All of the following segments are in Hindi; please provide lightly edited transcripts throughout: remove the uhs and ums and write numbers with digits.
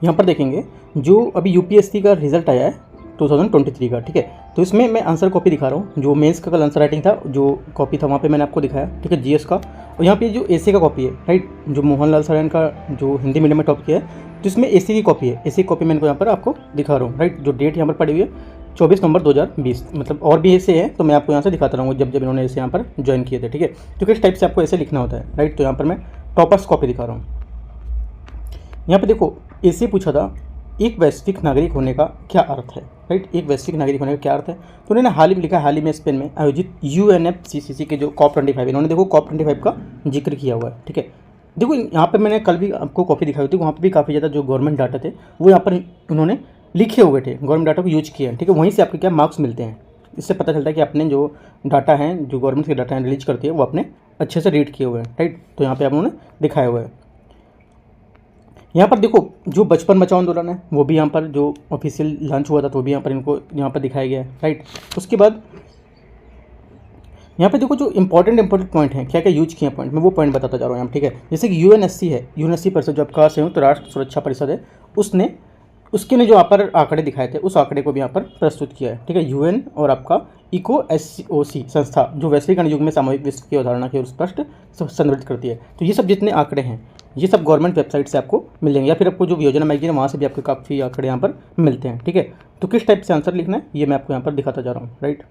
यहाँ पर देखेंगे जो अभी यूपीएससी का रिजल्ट आया है 2023 का, ठीक है। तो इसमें मैं आंसर कॉपी दिखा रहा हूँ। जो मेंस का कल आंसर राइटिंग था, जो कॉपी था वहाँ पे मैंने आपको दिखाया, ठीक है, जीएस का। और यहाँ पे जो एसी का कॉपी है, राइट, जो मोहनलाल सरायन का जो हिंदी मीडियम में टॉप किया है, तो इसमें एसी की कॉपी है। एसी की कॉपी मैं इनको यहाँ पर आपको दिखा रहा हूँ, राइट। जो डेट यहाँ पर पड़ी हुई है 24 नवंबर 2020, मतलब और भी ऐसे हैं तो मैं आपको यहाँ से दिखाता रहूँगा जब इन्होंने ऐसे यहाँ पर ज्वाइन किए थे, ठीक है। तो किस टाइप से आपको ऐसे लिखना होता है, राइट। तो यहाँ पर मैं टॉपर्स कॉपी दिखा रहा हूँ। यहाँ पे देखो ऐसे पूछा था, एक वैश्विक नागरिक होने का क्या अर्थ है, राइट। एक वैश्विक नागरिक होने का क्या अर्थ है, तो उन्होंने हाल ही में लिखा, हाल ही में स्पेन में आयोजित UNFCCC के जो COP25, इन्होंने देखो COP25 का जिक्र किया हुआ है, ठीक है। देखो यहाँ पर मैंने कल भी आपको कॉपी दिखाई थी, वहाँ पर भी काफ़ी ज़्यादा जो गवर्नमेंट डाटा थे वो यहाँ पर उन्होंने लिखे हुए थे, गवर्नमेंट डाटा को यूज किया है, ठीक है। वहीं से आपके क्या मार्क्स मिलते हैं। इससे पता चलता है कि अपने जो डाटा हैं, जो गवर्नमेंट के डाटा रिलीज करती है, वो अपने अच्छे से रीड किए हुए हैं, राइट। तो यहाँ पे आप उन्होंने दिखाया हुआ है। यहाँ पर देखो जो बचपन बचाओ आंदोलन है वो भी यहाँ पर जो ऑफिशियल लॉन्च हुआ था तो भी यहाँ पर इनको यहाँ पर दिखाया गया है, राइट। उसके बाद यहाँ पे देखो जो इंपॉर्टेंट पॉइंट हैं, क्या क्या यूज किए पॉइंट, मैं वो पॉइंट बताता जा रहा हूँ यहाँ, ठीक है। जैसे कि UNSC है, यूएनएससी परिषद जो आपका संयुक्त राष्ट्र सुरक्षा परिषद है, उसके ने जो यहाँ पर आंकड़े दिखाए थे, उस आंकड़े को भी यहाँ पर प्रस्तुत किया है, ठीक है। UN और आपका ECOSOC संस्था जो वैश्विक युग में सामूहिक विश्व की अवधारणा की ओर स्पष्ट संदर्भित करती है। तो ये सब जितने आंकड़े हैं ये सब गवर्नमेंट वेबसाइट से आपको मिलेंगे, या फिर आपको जो योजना मैगजीन है वहाँ से भी आपको काफ़ी आंकड़े यहाँ पर मिलते हैं, ठीक है। तो किस टाइप से आंसर लिखना है ये मैं आपको यहाँ पर दिखाता जा रहा हूँ, राइट।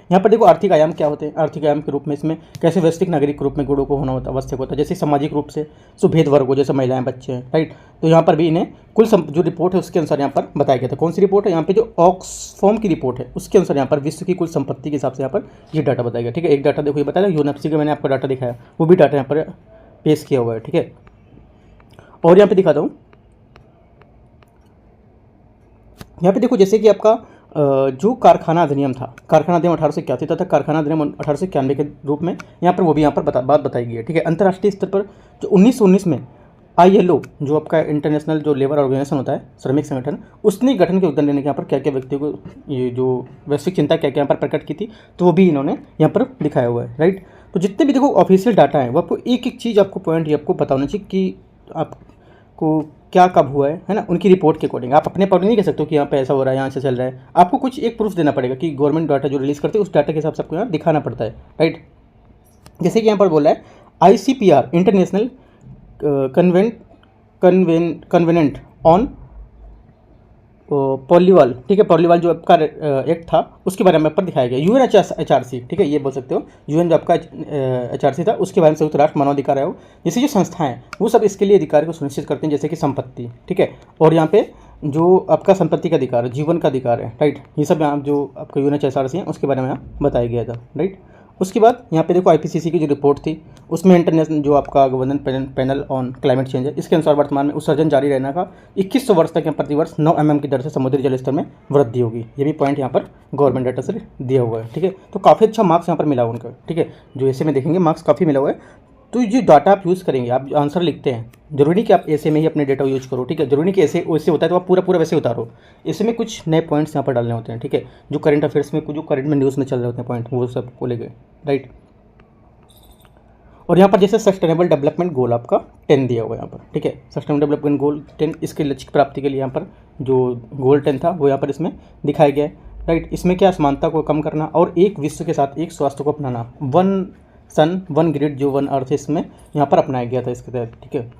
यहाँ पर देखो आर्थिक आयाम क्या होते हैं। आर्थिक आयाम के रूप में इसमें कैसे वैश्विक नागरिक के रूप में गुणों को होना होता आवश्यक होता है, जैसे सामाजिक रूप से सुभेद वर्ग हो, जैसे महिलाएं, बच्चे हैं, राइट। तो यहाँ पर भी इन्हें कुल जो रिपोर्ट है उसके अनुसार यहाँ पर बताया गया था। कौन सी रिपोर्ट है, यहाँ पे जो ऑक्सफॉर्म की रिपोर्ट है उसके अनुसार यहाँ पर विश्व की कुल संपत्ति के हिसाब से यहाँ पर ये डाटा बताया गया, ठीक है। एक डाटा देखो ये बताया UNFCCC का, मैंने आपको डाटा दिखाया, वो भी डाटा यहाँ पर पेश किया हुआ है, ठीक है। और यहाँ पे दिखाता हूँ, यहाँ पे देखो जैसे कि आपका जो कारखाना अधिनियम था, कारखाना अधिनियम 1881 तथा कारखाना अधिनियम 1891 के रूप में यहाँ पर वो भी यहाँ पर बात बताई गई है, ठीक है। अंतर्राष्ट्रीय स्तर पर जो 1919 में ILO जो आपका इंटरनेशनल जो लेबर ऑर्गेनाइजेशन होता है, श्रमिक संगठन, उसने गठन के योगदान देने के यहाँ पर क्या क्या व्यक्तियों को ये जो वैश्विक चिंता क्या क्या यहाँ पर प्रकट की थी, तो वो भी इन्होंने यहाँ पर दिखाया हुआ है, राइट। तो जितने भी देखो ऑफिशियल डाटा है वो आपको एक एक चीज़ आपको पॉइंट ये आपको पता होना चाहिए कि आपको क्या कब हुआ है ना, उनकी रिपोर्ट के अकॉर्डिंग। आप अपने अकॉर्डिंग नहीं कह सकते हो कि यहाँ पे ऐसा हो रहा है, यहाँ से चल रहा है। आपको कुछ एक प्रूफ देना पड़ेगा कि गवर्नमेंट डाटा जो रिलीज करते हैं उस डाटा के हिसाब से आपको यहाँ दिखाना पड़ता है, राइट। जैसे कि यहाँ पर बोला है ICPR इंटरनेशनल कन्वेनेंट ऑन पॉलीवाल, ठीक है, पॉलीवाल जो आपका एक्ट था उसके बारे में पर दिखाया गया। UNHRC, ठीक है, ये बोल सकते हो UN जो आपका HRC था उसके बारे में संयुक्त राष्ट्र मानवाधिकार आयोग, जैसे जो संस्थाएं हैं वो सब इसके लिए अधिकार को सुनिश्चित करते हैं, जैसे कि संपत्ति, ठीक है। और यहाँ पे जो आपका संपत्ति का अधिकार है, जीवन का अधिकार है, राइट, ये सब यहाँ जो आपका UNHRC है उसके बारे में यहाँ बताया गया था, राइट। उसके बाद यहाँ पे देखो IPCC की जो रिपोर्ट थी उसमें इंटरनेशनल जो आपका government panel on climate change है, इसके अनुसार वर्तमान में उत्सर्जन जारी रहने का 2100 वर्ष तक प्रतिवर्ष 9 mm की दर से समुद्री जल स्तर में वृद्धि होगी। ये भी पॉइंट यहाँ पर गवर्नमेंट डाटा से दिया हुआ है, ठीक है। तो काफ़ी अच्छा मार्क्स यहाँ पर मिला उनका, ठीक है, जो ऐसे में देखेंगे मार्क्स काफ़ी मिला हुआ है। तो ये डाटा आप यूज़ करेंगे, आप जो आंसर लिखते हैं, जरूरी नहीं कि आप ऐसे में ही अपने डेटा यूज करो, ठीक है। जरूरी नहीं कि ऐसे वैसे होता है तो आप पूरा वैसे उतारो, ऐसे में कुछ नए पॉइंट्स यहाँ पर डालने होते हैं, ठीक है। जो करंट अफेयर्स में जो करंट में न्यूज़ में चल रहे होते हैं पॉइंट, वो सब को लेके, राइट। और यहाँ पर जैसे सस्टेनेबल डेवलपमेंट गोल आपका 10 दिया हुआ है यहाँ पर, ठीक है। सस्टेनेबल डेवलपमेंट गोल 10, इसके लक्ष्य की प्राप्ति के लिए यहाँ पर जो गोल 10 था वो यहाँ पर इसमें दिखाया गया है, राइट। इसमें क्या, असमानता को कम करना और एक विश्व के साथ एक स्वास्थ्य को अपनाना, 1 सन 1 ग्रिड जो 1 अर्थ इसमें यहाँ पर अपनाया गया था इसके तहत, ठीक है।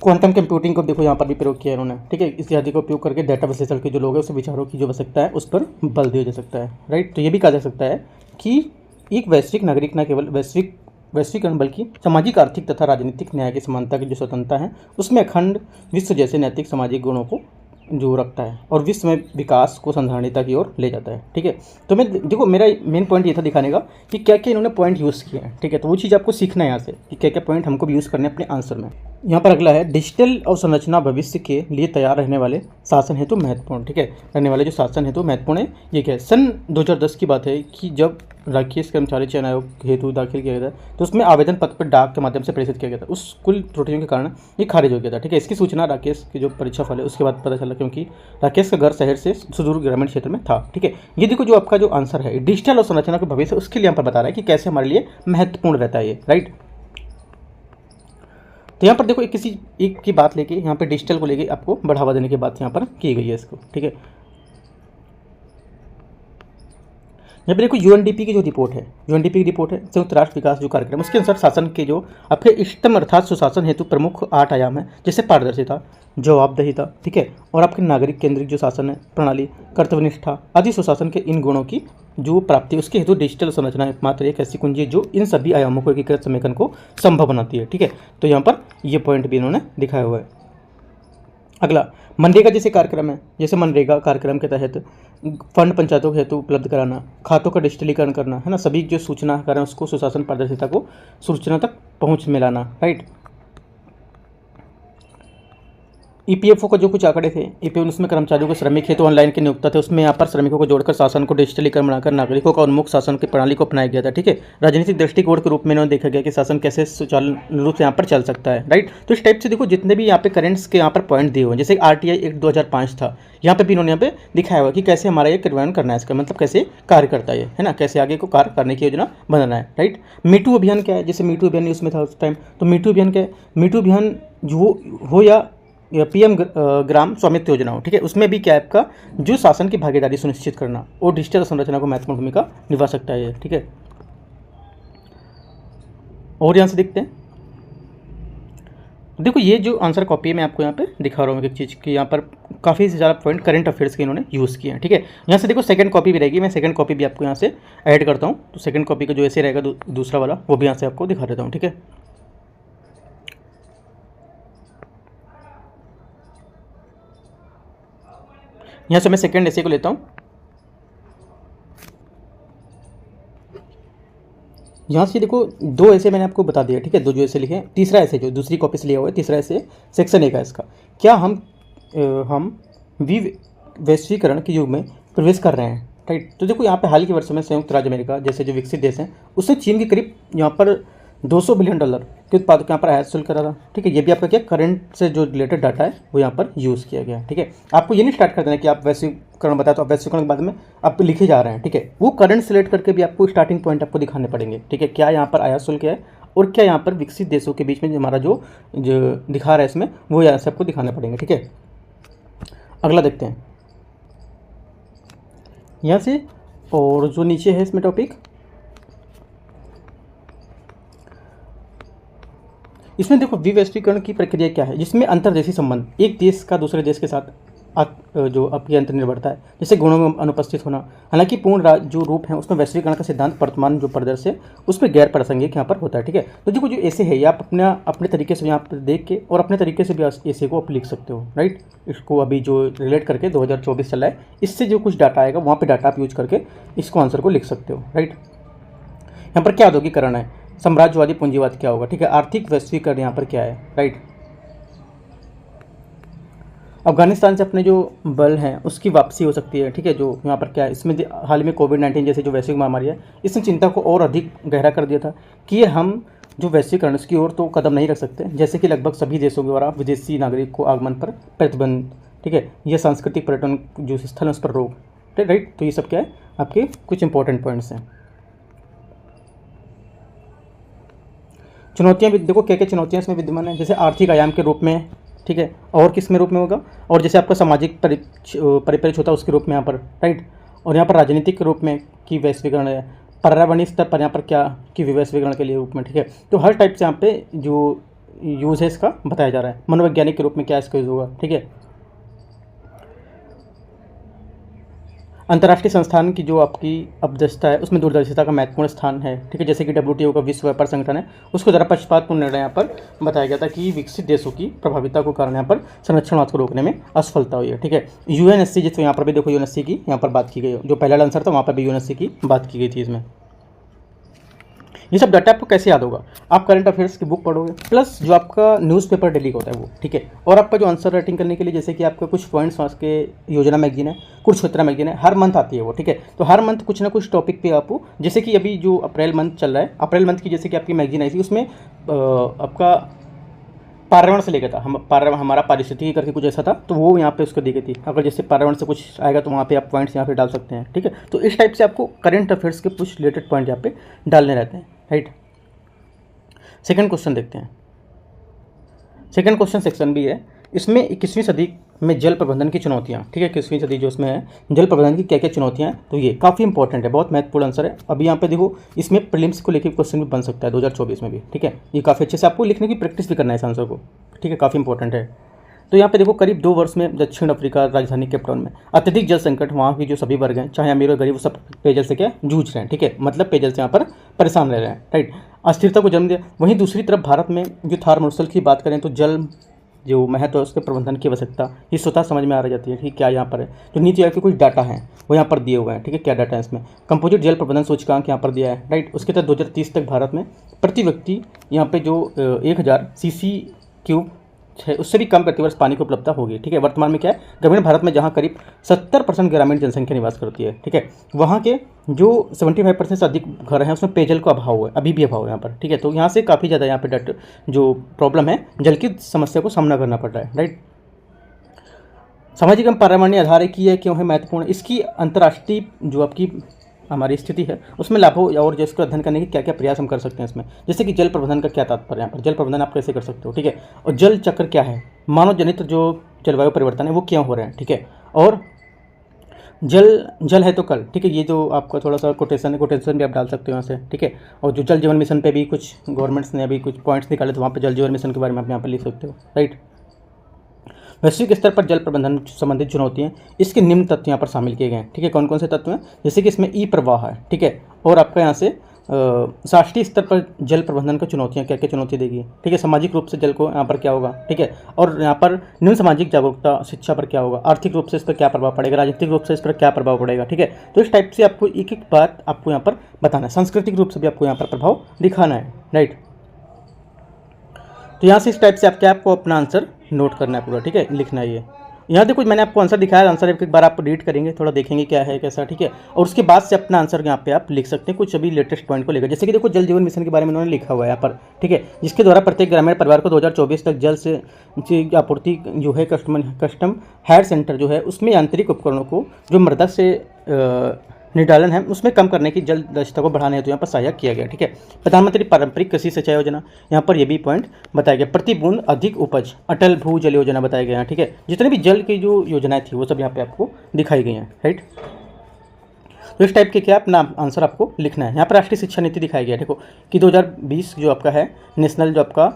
क्वांटम कंप्यूटिंग को देखो यहाँ पर भी प्रयोग किया इन्होंने, ठीक है। इत्यादि का उपयोग करके डेटा विश्लेषण के जो लोग हैं उसे विचारों की जो आवश्यकता है उस पर बल दिया जा सकता है, राइट। तो ये भी कहा जा सकता है कि एक वैश्विक नागरिक न केवल वैश्वीकरण बल्कि सामाजिक, आर्थिक तथा राजनीतिक न्याय की समानता की जो स्वतंत्रता है उसमें अखंड विश्व जैसे नैतिक सामाजिक गुणों को जो रखता है और विश्व में विकास को संधारणीयता की ओर ले जाता है, ठीक है। तो मैं देखो मेरा मेन पॉइंट ये था दिखाने का कि क्या क्या इन्होंने पॉइंट यूज़ किए हैं, ठीक है। तो वो चीज़ आपको सीखना है यहाँ से कि क्या क्या पॉइंट हमको भी यूज़ करने अपने आंसर में। यहाँ पर अगला है डिजिटल अवसंरचना भविष्य के लिए तैयार रहने वाले शासन हेतु महत्वपूर्ण, ठीक है। रहने वाले जो शासन हेतु महत्वपूर्ण है ये क्या है, सन 2010 की बात है कि जब राकेश कर्मचारी चयन आयोग हेतु दाखिल किया गया था तो उसमें आवेदन पत्र पर डाक के माध्यम से प्रेषित किया गया था, उस कुल त्रुटियों के कारण ये खारिज हो गया था, ठीक है। इसकी सूचना राकेश की जो परीक्षा फल है उसके बाद पता चला, क्योंकि राकेश का घर शहर से सुदूर ग्रामीण क्षेत्र में था, ठीक है। ये देखो जो आपका जो आंसर है डिजिटल अवसंरचना के भविष्य उसके लिए यहाँ पर बता रहा है कि कैसे हमारे लिए महत्वपूर्ण रहता है ये, राइट। तो यहाँ पर देखो एक किसी एक की बात लेके यहाँ पे डिजिटल को लेके आपको बढ़ावा देने की बात यहाँ पर की गई है इसको, ठीक है। यहाँ पे देखो यूएनडीपी की जो रिपोर्ट है, यूएनडीपी की रिपोर्ट है संयुक्त राष्ट्र विकास जो कार्यक्रम, उसके अनुसार शासन के जो आपके इष्टतम अर्थात सुशासन हेतु प्रमुख 8 आयाम है, जैसे पारदर्शिता, जवाबदेहिता, ठीक है, और आपके नागरिक केंद्रित जो शासन है प्रणाली, कर्तव्यनिष्ठा आदि सुशासन के इन गुणों की जो प्राप्ति, उसके हेतु डिजिटल संरचना एकमात्र एक ऐसी कुंजी है जो इन सभी आयामों को एकीकृत समेकन को संभव बनाती है, ठीक है। तो यहाँ पर ये पॉइंट भी इन्होंने दिखाया हुआ है। अगला मनरेगा जैसे कार्यक्रम है, जैसे मनरेगा कार्यक्रम के तहत फंड पंचायतों के हेतु उपलब्ध कराना, खातों का डिजिटलीकरण करना, है ना, सभी जो सूचना कारण उसको सुशासन पारदर्शिता को सूचना तक पहुंच में लाना, राइट। ईपीएफओ का जो कुछ आंकड़े थे, ईपीएफओ उसमें कर्मचारियों को श्रमिक हेतु ऑनलाइन की नियुक्ता थे, उसमें यहाँ पर श्रमिकों को जोड़कर शासन को डिजिटलीकरण बनाकर नागरिकों का उन्मुख शासन की प्रणाली को अपनाया गया था, ठीक है। राजनीतिक दृष्टिकोण के रूप में इन्होंने देखा गया कि शासन कैसे सुचारू रूप से यहाँ पर चल सकता है, राइट। तो इस टाइप से देखो जितने भी यहाँ पे करेंट्स के यहाँ पर पॉइंट दिए हुए हैं, जैसे आरटीआई एक्ट 2005 था, यहाँ पे भी इन्होंने यहाँ पे दिखाया हुआ कि कैसे हमारा ये क्रियान्वयन करना है, इसका मतलब कैसे कार्य करता है ना, कैसे आगे को कार्य करने की योजना बनाना है, राइट। मीटू अभियान क्या है, जैसे मीटू अभियान न्यूज़ में था उस टाइम, तो मीटू अभियान क्या है, मीटू अभियान जो हो या पीएम ग्राम स्वामित्व योजना हो, ठीक है, उसमें भी क्या है आपका जो शासन की भागीदारी सुनिश्चित करना और डिजिटल संरचना को महत्वपूर्ण भूमिका निभा सकता है, ठीक है। और यहाँ से देखते हैं, देखो ये जो आंसर कॉपी है मैं आपको यहाँ पे दिखा रहा हूँ एक चीज़ की, यहाँ पर काफ़ी ज़्यादा पॉइंट करंट अफेयर्स के इन्होंने यूज़ किए हैं, ठीक है। यहाँ से देखो सेकंड कॉपी भी रहेगी, मैं सेकंड कॉपी भी आपको यहाँ से ऐड करता हूँ, तो सेकंड कॉपी का जो ऐसे रहेगा दूसरा वाला वो भी यहाँ से आपको दिखा देता हूँ, ठीक है। यहाँ से मैं सेकंड ऐसे को लेता हूँ, यहाँ से देखो दो ऐसे मैंने आपको बता दिया, ठीक है, दो जो ऐसे लिखे हैं, तीसरा ऐसे जो दूसरी कॉपी से लिया हुआ है, तीसरा ऐसे सेक्शन 1 है इसका, क्या हम वैश्वीकरण के युग में प्रवेश कर रहे हैं, राइट। तो देखो यहाँ पे हाल के वर्षों में संयुक्त राज्य अमेरिका जैसे जो विकसित देश हैं उसने चीन के करीब यहाँ पर $200 बिलियन के उत्पादों के यहाँ पर आयात शुल्क करा था, ठीक है। ये भी आपका क्या करंट से जो रिलेटेड डाटा है वो यहाँ पर यूज़ किया गया है, ठीक है। आपको ये नहीं स्टार्ट कर देना कि आप वैश्वीकरण बताया तो आप वैश्वीकरण के बाद में आप लिखे जा रहे हैं, ठीक है। वो करंट से रिलेट करके भी आपको स्टार्टिंग पॉइंट आपको दिखाने पड़ेंगे, ठीक है, क्या यहाँ पर आयात शुल्क है और क्या यहाँ पर विकसित देशों के बीच में हमारा जो दिखा रहा है इसमें वो यहाँ से आपको दिखाने पड़ेंगे, ठीक है। अगला देखते हैं यहाँ से, और जो नीचे है इसमें टॉपिक, इसमें देखो विवैश्वीकरण की प्रक्रिया क्या है, जिसमें अंतर्देशीय संबंध, एक देश का दूसरे देश के साथ जो आपकी अंतर्निर्भरता है, जैसे गुणों में अनुपस्थित होना, हालांकि पूर्ण जो रूप है उसमें वैश्वीकरण का सिद्धांत वर्तमान जो परिदृश्य है उसमें गैर प्रासंगिक यहाँ पर होता है, ठीक है। तो देखो जो ऐसे है ये आप अपने तरीके से यहाँ पर देख के और अपने तरीके से भी ऐसे को आप लिख सकते हो, राइट। इसको अभी जो रिलेट करके 2024 चल रहा है, इससे जो कुछ डाटा आएगा वहाँ पर डाटा आप यूज करके इसको आंसर को लिख सकते हो, राइट। यहाँ पर क्या औद्योगिकरण है, साम्राज्यवादी पूंजीवाद क्या होगा, ठीक है, आर्थिक वैश्वीकरण यहाँ पर क्या है, राइट। अफगानिस्तान से अपने जो बल हैं उसकी वापसी हो सकती है, ठीक है, जो यहाँ पर क्या है, इसमें हाल में कोविड-19 जैसे जो वैश्विक महामारी है इसने चिंता को और अधिक गहरा कर दिया था कि हम जो वैश्वीकरण इसकी ओर तो कदम नहीं रख सकते, जैसे कि लगभग सभी देशों द्वारा विदेशी नागरिक को आगमन पर प्रतिबंध, ठीक है, यह सांस्कृतिक पर्यटन जो स्थल है उस पर रोक, राइट। तो ये सब क्या है आपके कुछ इंपॉर्टेंट पॉइंट्स हैं। चुनौतियाँ भी देखो क्या क्या चुनौतियाँ इसमें विद्यमान है, जैसे आर्थिक आयाम के रूप में, ठीक है, और किस में रूप में होगा, और जैसे आपका सामाजिक परिप्रेक्ष्य होता है उसके रूप में यहाँ पर, राइट। और यहाँ पर राजनीतिक के रूप में कि वैश्वीकरण है, पर्यावरणीय स्तर पर यहाँ पर क्या कि वैश्वीकरण के लिए रूप में, ठीक है। तो हर टाइप से यहाँ पे जो यूज़ है इसका बताया जा रहा है। मनोवैज्ञानिक के रूप में क्या इसका यूज़ होगा, ठीक है। अंतर्राष्ट्रीय संस्थान की जो आपकी अध्यक्षता है उसमें दूरदर्शिता का महत्वपूर्ण स्थान है, ठीक है, जैसे कि WTO का विश्व व्यापार संगठन है उसको ज़रा पक्षपातपूर्ण निर्णय यहाँ पर बताया गया था कि विकसित देशों की प्रभाविता को कारण यहाँ पर संरक्षणवाद को रोकने में असफलता हुई है, ठीक है। UNSC जिसमें यहाँ पर भी देखो UNSC की यहाँ पर बात की गई, जो पहला आंसर था वहाँ पर भी UNSC की बात की गई थी इसमें। ये सब डाटा आपको कैसे याद होगा, आप करंट अफेयर्स की बुक पढ़ोगे प्लस जो आपका न्यूज़पेपर डेली का होता है वो, ठीक है। और आपका जो आंसर राइटिंग करने के लिए जैसे कि आपका कुछ पॉइंट्स वहाँ के योजना मैगजीन है, कुरुक्षेत्र मैगजीन है, हर मंथ आती है वो, ठीक है। तो हर मंथ कुछ ना कुछ टॉपिक पे आपको, जैसे कि अभी जो अप्रैल मंथ चल रहा है, अप्रैल मंथ की जैसे कि आपकी मैगजीन आई थी उसमें आपका पर्यावरण से लेकर था, हमारा पारिस्थितिकी करके कुछ ऐसा था, तो वो यहाँ पे उसको दी गई थी। अगर जैसे पर्यावरण से कुछ आएगा तो वहाँ पे आप पॉइंट्स यहाँ पे डाल सकते हैं, ठीक है। तो इस टाइप से आपको करंट अफेयर्स के कुछ रिलेटेड पॉइंट यहाँ पे डालने रहते हैं, राइट। सेकंड क्वेश्चन देखते हैं, सेकंड क्वेश्चन सेक्शन भी है, इसमें 21वीं सदी में जल प्रबंधन की चुनौतियाँ, ठीक है, 21वीं सदी जो इसमें है जल प्रबंधन की क्या क्या चुनौतियाँ हैं, तो ये काफ़ी इंपॉर्टेंट है, बहुत महत्वपूर्ण आंसर है। अभी यहाँ पे देखो इसमें प्रीलिम्स को लेकर क्वेश्चन भी बन सकता है 2024 में भी, ठीक है, ये काफ़ी अच्छे से आपको लिखने की प्रैक्टिस भी करना है इस आंसर को, ठीक है, काफ़ी इंपॉर्टेंट है। तो यहाँ पे देखो करीब 2 वर्ष में दक्षिण अफ्रीका राजधानी केपटाउन में अत्यधिक जल संकट, वहाँ की जो सभी वर्ग हैं चाहे अमीर और गरीब, वो सब पेयजल से क्या जूझ रहे हैं, ठीक है, मतलब पेयजल से यहाँ पर परेशान रह रहे हैं, राइट, अस्थिरता को जन्म दिया। वहीं दूसरी तरफ भारत में जो थार मरुस्थल की बात करें तो जल जो महत्व है उसके प्रबंधन की आवश्यकता ये स्वतः समझ में आ रह जाती है, ठीक, क्या यहाँ पर है जो नीति आयोग के कुछ डाटा हैं वो यहाँ पर दिए हुए हैं, ठीक है, क्या डाटा है इसमें, कंपोजिट जल प्रबंधन सूचकांक यहाँ पर दिया है, राइट, उसके तहत 2030 तक भारत में प्रति व्यक्ति यहाँ पे जो 1000 CC³ है उससे भी कम प्रतिवर्ष पानी की उपलब्धता होगी, ठीक है। वर्तमान में क्या है, ग्रामीण भारत में जहाँ करीब 70% ग्रामीण जनसंख्या निवास करती है, ठीक है, वहाँ के जो 75% से अधिक घर हैं उसमें पेयजल का अभाव है, अभी भी अभाव है यहाँ पर, ठीक है, तो यहाँ से काफ़ी ज़्यादा यहाँ पे जो प्रॉब्लम है जल की समस्या को सामना करना पड़ रहा है, राइट। सामाजिक एवं पर्यावरणीय आधार की यह क्यों है महत्वपूर्ण, इसकी अंतर्राष्ट्रीय जो आपकी हमारी स्थिति है उसमें लाभों और जो इसको अध्ययन करने के क्या क्या प्रयास हम कर सकते हैं इसमें, जैसे कि जल प्रबंधन का क्या तात्पर्य है यहाँ पर, जल प्रबंधन आप कैसे कर सकते हो, ठीक है, और जल चक्र क्या है, मानव जनित जो जलवायु परिवर्तन है वो क्यों हो रहे हैं, ठीक है, और जल है तो कल, ठीक है, ये जो आपका थोड़ा सा कोटेशन भी आप डाल सकते हो यहाँ से, ठीक है, और जो जल जीवन मिशन पे भी कुछ गवर्नमेंट्स ने अभी कुछ पॉइंट्स निकाले तो वहाँ पे जल जीवन मिशन के बारे में आप यहाँ पर लिख सकते हो, राइट। वैश्विक स्तर पर जल प्रबंधन संबंधित चुनौतियाँ, इसके निम्न तत्व यहाँ पर शामिल किए गए हैं, ठीक है, कौन कौन से तत्व हैं, जैसे कि इसमें ई प्रवाह है, ठीक है, और आपका यहाँ से राष्ट्रीय स्तर पर जल प्रबंधन की चुनौतियाँ क्या क्या चुनौती देगी, ठीक है, सामाजिक रूप से जल को यहाँ पर क्या होगा, ठीक है, और यहाँ पर निम्न सामाजिक जागरूकता शिक्षा पर क्या होगा, आर्थिक रूप से इस पर क्या प्रभाव पड़ेगा, राजनीतिक रूप से इस पर क्या प्रभाव पड़ेगा, ठीक है, तो इस टाइप से आपको एक एक बात आपको यहाँ पर बताना है, सांस्कृतिक रूप से भी आपको यहाँ पर प्रभाव दिखाना है, राइट। तो यहाँ से इस टाइप से आपको अपना आंसर नोट करना है पूरा, ठीक है, लिखना है ये। यहाँ देखो मैंने आपको आंसर दिखाया, आंसर एक बार आप रीड करेंगे, थोड़ा देखेंगे क्या है कैसा, ठीक है, और उसके बाद से अपना आंसर यहाँ पे आप लिख सकते हैं कुछ अभी लेटेस्ट पॉइंट को लेकर, जैसे कि देखो जल जीवन मिशन के बारे में उन्होंने लिखा हुआ है यहाँ पर, ठीक है, जिसके द्वारा प्रत्येक ग्रामीण परिवार को 2024 तक जल से आपूर्ति जो है कस्टम हायर सेंटर जो है उसमें यांत्रिक उपकरणों को जो मृदा से निर्धारण है उसमें कम करने की जल दक्षता को बढ़ाने हेतु यहाँ पर सहायक किया गया, ठीक है। प्रधानमंत्री पारंपरिक कृषि सिंचाई योजना, यहाँ पर ये भी पॉइंट बताया गया, प्रति बूंद अधिक उपज, अटल भू जल योजना बताया गया है, ठीक है, जितने भी जल की जो योजनाएं थी वो सब यहाँ पे आपको दिखाई गई हैं, राइट। तो इस टाइप के क्या अपना आंसर आपको लिखना है। यहाँ पर राष्ट्रीय शिक्षा नीति दिखाई गया, देखो कि 2020 जो आपका है नेशनल जो आपका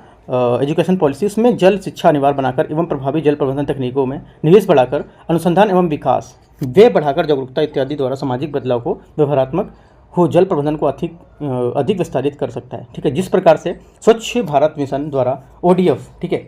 एजुकेशन पॉलिसी, उसमें जल शिक्षा अनिवार्य बनाकर एवं प्रभावी जल प्रबंधन तकनीकों में निवेश बढ़ाकर अनुसंधान एवं विकास व्यय बढ़ाकर जागरूकता इत्यादि द्वारा सामाजिक बदलाव को व्यवहारात्मक हो जल प्रबंधन को अधिक विस्तारित कर सकता है, ठीक है, जिस प्रकार से स्वच्छ भारत मिशन द्वारा ODF, ठीक है,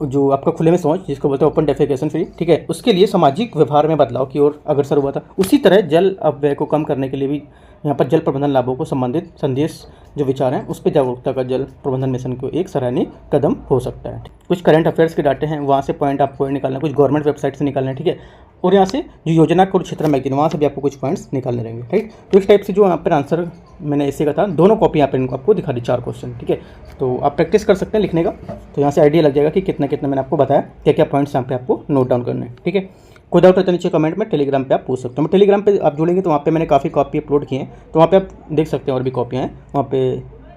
जो आपका खुले में शौच जिसको बोलते हैं ओपन डेफिकेशन फ्री, ठीक है, उसके लिए सामाजिक व्यवहार में बदलाव की ओर अग्रसर हुआ था, उसी तरह जल अपव्यय को कम करने के लिए भी यहाँ पर जल प्रबंधन लाभों को संबंधित संदेश जो विचार हैं उस पर जागरूकता का जल प्रबंधन मिशन को एक सराहनीय कदम हो सकता है। कुछ करंट अफेयर्स के डाटे हैं वहाँ से पॉइंट आपको निकालना, कुछ गवर्नमेंट वेबसाइट से निकालना है, ठीक है, और यहाँ से जो योजना कुरुक्षेत्र मैगजीन वहाँ से भी आपको कुछ पॉइंट्स निकालने रहेंगे, राइट। तो इस टाइप से जो यहाँ पर आंसर मैंने ऐसे का था, दोनों कॉपी यहाँ पर इनको आपको दिखा दी 4 क्वेश्चन, ठीक है, तो आप प्रैक्टिस कर सकते हैं लिखने का, तो यहाँ से आइडिया लग जाएगा कि कितना कितना मैंने आपको बताया, क्या क्या पॉइंट्स यहाँ पे आपको नोट डाउन करने हैं, ठीक है। कोई डाउट है तो नीचे कमेंट में टेलीग्राम पे आप पूछ सकते हो, मैं टेलीग्राम पे आप जुड़ेंगे तो वहाँ पे मैंने काफ़ी कॉपी अपलोड किए हैं, तो वहाँ पे आप देख सकते हैं और भी कॉपियाँ हैं, वहाँ पे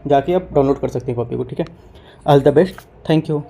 जाके आप डाउनलोड कर सकते हैं कॉपी को, ठीक है। All the best, thank you.